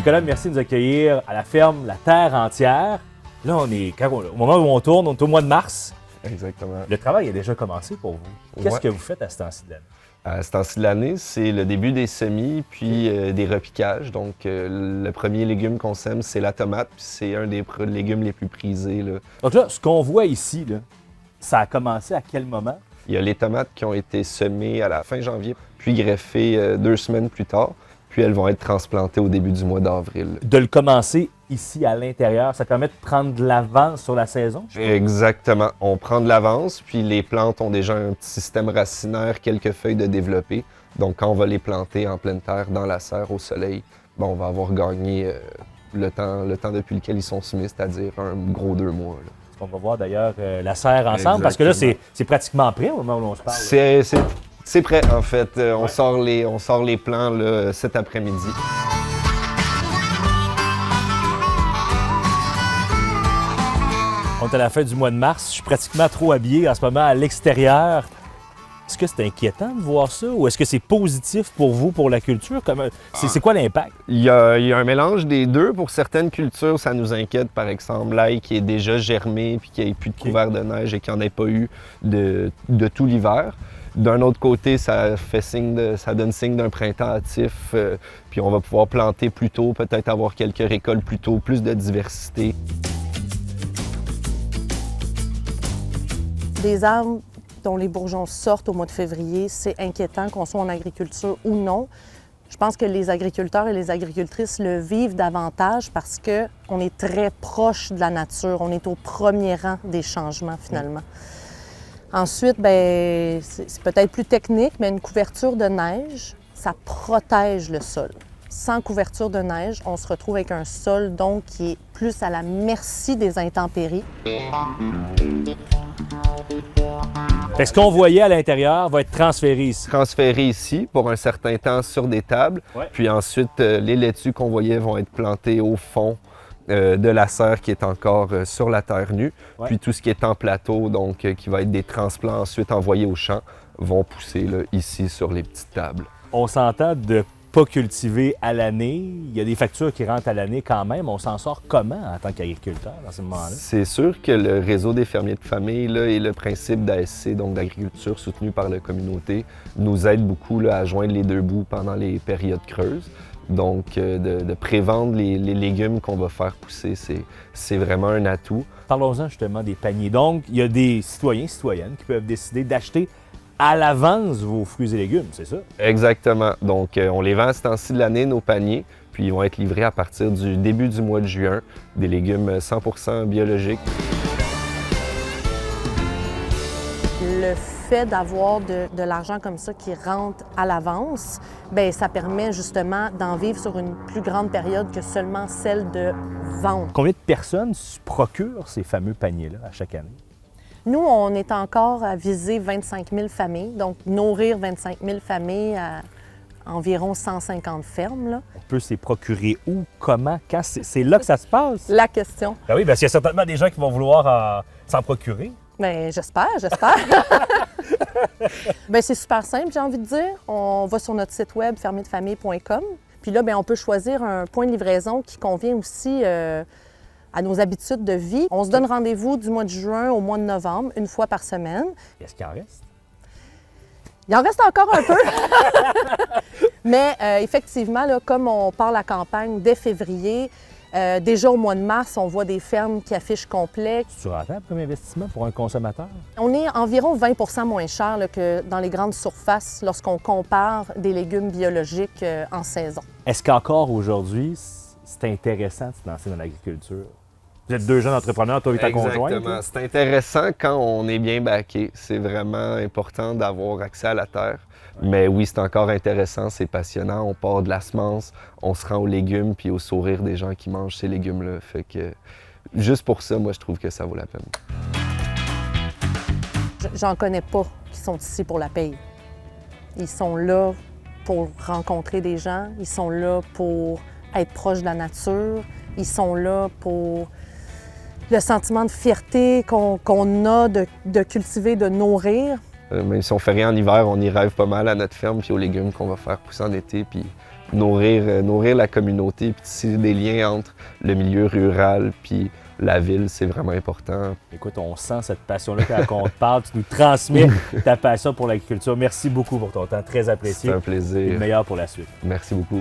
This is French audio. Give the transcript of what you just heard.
Nicolas, merci de nous accueillir à la ferme La Terre Entière. Là, au moment où on tourne, on est au mois de mars. Exactement. Le travail a déjà commencé pour vous. Qu'est-ce que vous faites à ce temps-ci de l'année? À ce temps-ci de l'année, c'est le début des semis puis des repiquages. Donc, le premier légume qu'on sème, c'est la tomate. Puis c'est un des légumes les plus prisés, là. Donc là, ce qu'on voit ici, là, ça a commencé à quel moment? Il y a les tomates qui ont été semées à la fin janvier, puis greffées 2 semaines plus tard. Puis elles vont être transplantées au début du mois d'avril. De le commencer ici à l'intérieur, ça permet de prendre de l'avance sur la saison? Exactement. On prend de l'avance, puis les plantes ont déjà un petit système racinaire, quelques feuilles de développer. Donc quand on va les planter en pleine terre, dans la serre, au soleil, on va avoir gagné le temps depuis lequel ils sont semés, c'est-à-dire un gros 2 mois. Là. On va voir d'ailleurs la serre ensemble, parce que là, c'est pratiquement prêt au moment où on se parle. C'est prêt, en fait. On sort les plants là, cet après-midi. On est à la fin du mois de mars. Je suis pratiquement trop habillé en ce moment à l'extérieur. Est-ce que c'est inquiétant de voir ça ou est-ce que c'est positif pour vous, pour la culture? C'est quoi l'impact? Il y a un mélange des deux. Pour certaines cultures, ça nous inquiète. Par exemple, l'ail qui est déjà germé puis qui n'a plus de couvert de neige et qui n'en ait pas eu de tout l'hiver. D'un autre côté, ça donne signe d'un printemps hâtif, puis on va pouvoir planter plus tôt, peut-être avoir quelques récoltes plus tôt, plus de diversité. Des arbres dont les bourgeons sortent au mois de février, c'est inquiétant qu'on soit en agriculture ou non. Je pense que les agriculteurs et les agricultrices le vivent davantage parce qu'on est très proche de la nature, on est au premier rang des changements finalement. Ensuite, c'est peut-être plus technique, mais une couverture de neige, ça protège le sol. Sans couverture de neige, on se retrouve avec un sol donc qui est plus à la merci des intempéries. Fait que ce qu'on voyait à l'intérieur va être transféré ici. Transféré ici pour un certain temps sur des tables. Ouais. Puis ensuite, les laitues qu'on voyait vont être plantées au fond de la serre qui est encore sur la terre nue. Ouais. Puis tout ce qui est en plateau, donc qui va être des transplants ensuite envoyés au champ, vont pousser là, ici sur les petites tables. On s'entend de pas cultiver à l'année. Il y a des factures qui rentrent à l'année quand même. On s'en sort comment en tant qu'agriculteur dans ce moment-là? C'est sûr que le réseau des fermiers de famille là, et le principe d'ASC, donc d'agriculture soutenue par la communauté, nous aide beaucoup là, à joindre les deux bouts pendant les périodes creuses. Donc, de prévendre les légumes qu'on va faire pousser, c'est vraiment un atout. Parlons-en justement des paniers. Donc, il y a des citoyens, citoyennes qui peuvent décider d'acheter à l'avance vos fruits et légumes, c'est ça? Exactement. Donc, on les vend à ce temps-ci de l'année, nos paniers, puis ils vont être livrés à partir du début du mois de juin, des légumes 100% biologiques. Le fait d'avoir de l'argent comme ça qui rentre à l'avance, ça permet justement d'en vivre sur une plus grande période que seulement celle de vente. Combien de personnes se procurent ces fameux paniers-là à chaque année? Nous, on est encore à viser 25 000 familles, donc nourrir 25 000 familles à environ 150 fermes. Là. On peut s'y procurer où, comment, quand? C'est là que ça se passe? La question. Ben oui, parce qu'il y a certainement des gens qui vont vouloir s'en procurer. Bien, j'espère. C'est super simple, j'ai envie de dire. On va sur notre site web fermierdefamille.com. Puis là, on peut choisir un point de livraison qui convient aussi à nos habitudes de vie. On se donne rendez-vous du mois de juin au mois de novembre, une fois par semaine. Est-ce qu'il en reste? Il en reste encore un peu. Mais effectivement, là, comme on part la campagne dès février, déjà au mois de mars, on voit des fermes qui affichent complet. C'est rentable comme investissement pour un consommateur? On est environ 20 % moins cher là, que dans les grandes surfaces lorsqu'on compare des légumes biologiques en saison. Est-ce qu'encore aujourd'hui, c'est intéressant de se lancer dans l'agriculture? Vous êtes deux jeunes entrepreneurs, toi et ta conjointe. Exactement. C'est intéressant quand on est bien backé. C'est vraiment important d'avoir accès à la terre. Mais oui, c'est encore intéressant, c'est passionnant. On part de la semence, on se rend aux légumes puis au sourire des gens qui mangent ces légumes-là. Fait que juste pour ça, moi, je trouve que ça vaut la peine. J'en connais pas qui sont ici pour la paye. Ils sont là pour rencontrer des gens, ils sont là pour être proches de la nature, ils sont là pour le sentiment de fierté qu'on a de cultiver, de nourrir. Même si on fait rien en hiver, on y rêve pas mal à notre ferme puis aux légumes qu'on va faire pousser en été. Puis nourrir la communauté, puis tisser des liens entre le milieu rural puis la ville, c'est vraiment important. Écoute, on sent cette passion-là quand on te parle. Tu nous transmets ta passion pour l'agriculture. Merci beaucoup pour ton temps, très apprécié. C'est un Et plaisir. le meilleur pour la suite. Merci beaucoup.